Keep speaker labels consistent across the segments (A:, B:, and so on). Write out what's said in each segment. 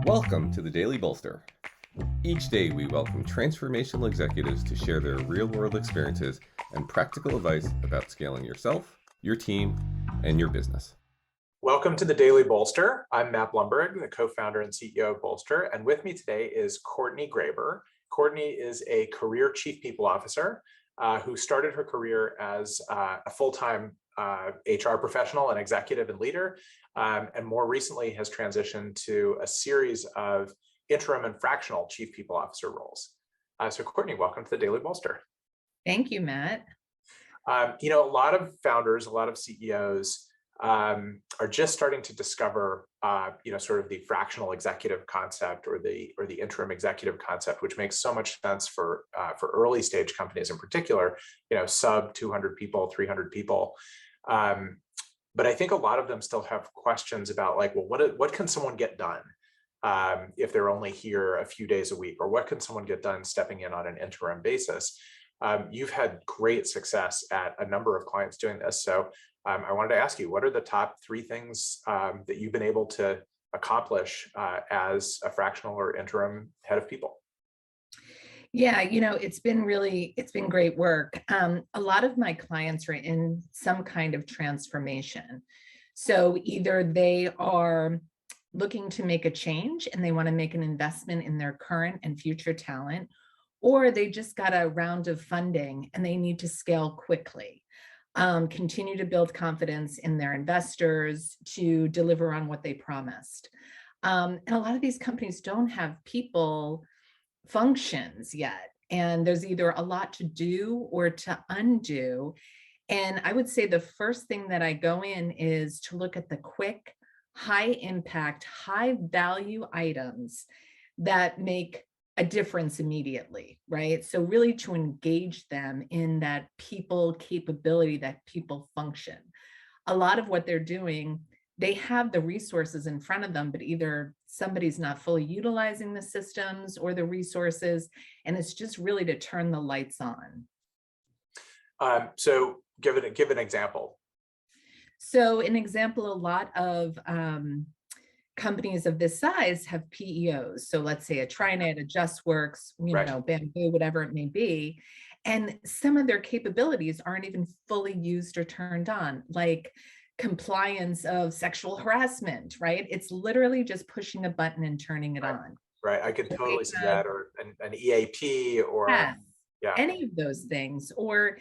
A: Welcome to the Daily Bolster. Each day we welcome transformational executives to share their real-world experiences and practical advice about scaling yourself, your team, and your business.
B: Welcome to the Daily Bolster. I'm Matt Blumberg, the co-founder and CEO of Bolster, and with me today is Courtney Graeber. Courtney is a career Chief People Officer who started her career as a full-time HR professional and executive and leader, and more recently has transitioned to a series of interim and fractional Chief People Officer roles. So Courtney, welcome to the Daily Bolster.
C: Thank you, Matt.
B: A lot of founders, a lot of CEOs are just starting to discover, sort of the fractional executive concept or the interim executive concept, which makes so much sense for early stage companies in particular, sub 200 people, 300 people. But I think a lot of them still have questions about what can someone get done if they're only here a few days a week, or what can someone get done stepping in on an interim basis? You've had great success at a number of clients doing this. So I wanted to ask you, what are the top 3 things that you've been able to accomplish as a fractional or interim head of people?
C: Yeah, it's been great work. A lot of my clients are in some kind of transformation. So either they are looking to make a change and they want to make an investment in their current and future talent, or they just got a round of funding and they need to scale quickly. Continue to build confidence in their investors to deliver on what they promised. And a lot of these companies don't have people functions yet. And there's either a lot to do or to undo. And I would say the first thing that I go in is to look at the quick, high impact, high value items that make a difference immediately, right? So really to engage them in that people capability, that people function. A lot of what they're doing, they have the resources in front of them, but either somebody's not fully utilizing the systems or the resources, and it's just really to turn the lights on.
B: So give an example.
C: So an example, a lot of companies of this size have PEOs. So let's say a TriNet, a JustWorks,
B: Right.
C: Bamboo, whatever it may be. And some of their capabilities aren't even fully used or turned on, like compliance of sexual harassment, right? It's literally just pushing a button and turning it on.
B: Right. I could totally see that, or an EAP, or
C: Any of those things. Or,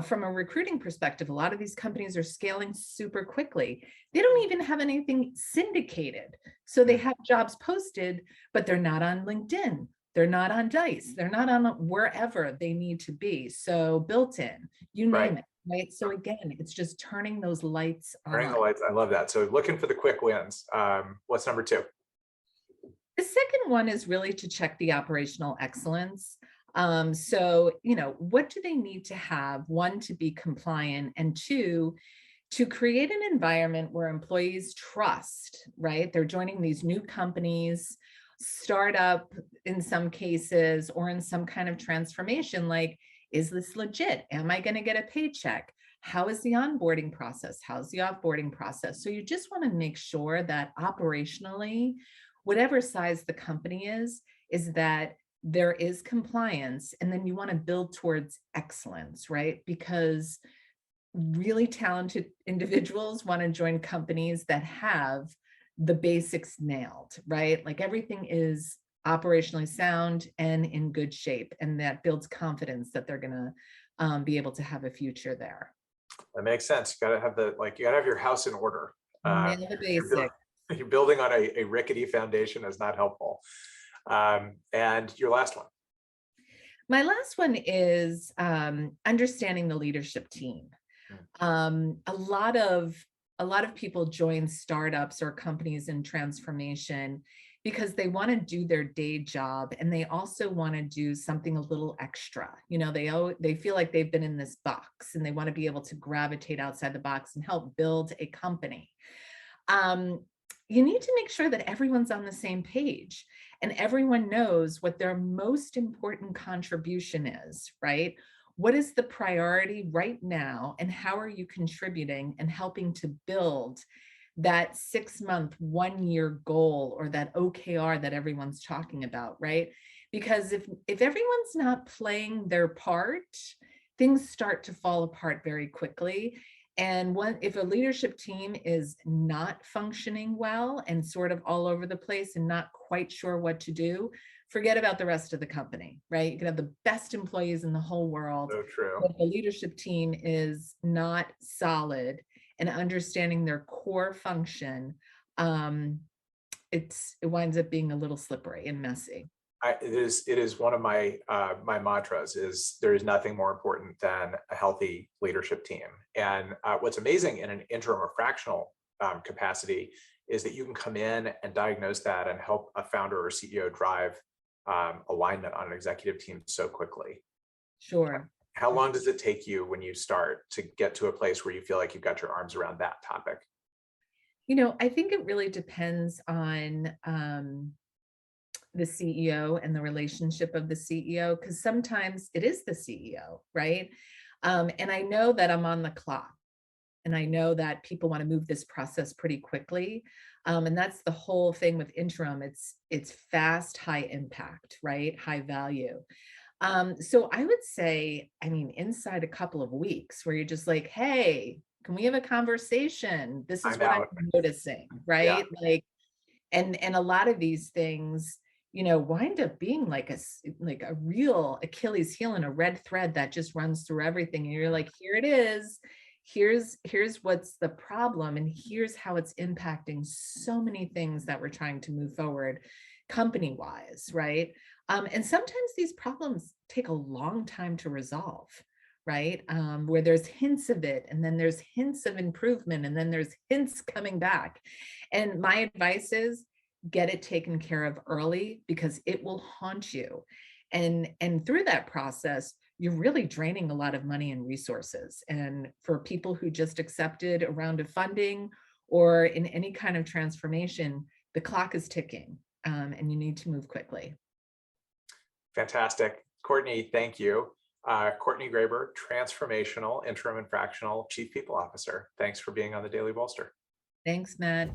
C: from a recruiting perspective, a lot of these companies are scaling super quickly. They don't even have anything syndicated. So they have jobs posted, but they're not on LinkedIn. They're not on Dice. They're not on wherever they need to be. So built in, you name it. Right. So again, it's just turning those lights on.
B: Turning the lights. I love that. So looking for the quick wins. What's number 2?
C: The second one is really to check the operational excellence. So, what do they need to have? 1, to be compliant, and 2, to create an environment where employees trust, right? They're joining these new companies, startup in some cases, or in some kind of transformation. Like, is this legit? Am I going to get a paycheck? How is the onboarding process? How's the offboarding process? So you just want to make sure that operationally, whatever size the company is that there is compliance, and then you want to build towards excellence, right? Because really talented individuals want to join companies that have the basics nailed, right? Like everything is operationally sound and in good shape, and that builds confidence that they're going to be able to have a future there.
B: That makes sense. You got to have your house in order.
C: Nail the basics.
B: You're building on a rickety foundation is not helpful. And your last one.
C: My last one is understanding the leadership team. A lot of people join startups or companies in transformation because they want to do their day job, and they also want to do something a little extra. They feel like they've been in this box, and they want to be able to gravitate outside the box and help build a company. You need to make sure that everyone's on the same page and everyone knows what their most important contribution is, right? What is the priority right now, and how are you contributing and helping to build that 6-month, 1-year goal, or that OKR that everyone's talking about, right? Because if everyone's not playing their part, things start to fall apart very quickly. And if a leadership team is not functioning well and sort of all over the place and not quite sure what to do, forget about the rest of the company, right? You can have the best employees in the whole world.
B: So true.
C: But if the leadership team is not solid and understanding their core function, it winds up being a little slippery and messy.
B: It is one of my my mantras is there is nothing more important than a healthy leadership team. And what's amazing in an interim or fractional capacity is that you can come in and diagnose that and help a founder or CEO drive alignment on an executive team so quickly.
C: Sure.
B: How long does it take you when you start to get to a place where you feel like you've got your arms around that topic?
C: I think it really depends on the CEO and the relationship of the CEO, because sometimes it is the CEO, right? And I know that I'm on the clock, and I know that people want to move this process pretty quickly. And that's the whole thing with interim. It's fast, high impact, right? High value. So I would say, I mean, inside a couple of weeks where you're just like, hey, can we have a conversation? This is
B: I'm
C: what
B: out.
C: I'm noticing,
B: Yeah.
C: right? Like, and a lot of these things, wind up being like a real Achilles heel and a red thread that just runs through everything. And you're like, here it is. Here's what's the problem, and here's how it's impacting so many things that we're trying to move forward company wise, right? And sometimes these problems take a long time to resolve, right? Where there's hints of it, and then there's hints of improvement, and then there's hints coming back. And my advice is get it taken care of early, because it will haunt you. And through that process, you're really draining a lot of money and resources. And for people who just accepted a round of funding or in any kind of transformation, the clock is ticking, and you need to move quickly.
B: Fantastic. Courtney, thank you. Courtney Graeber, Transformational, Interim and Fractional Chief People Officer. Thanks for being on the Daily Bolster.
C: Thanks, Matt.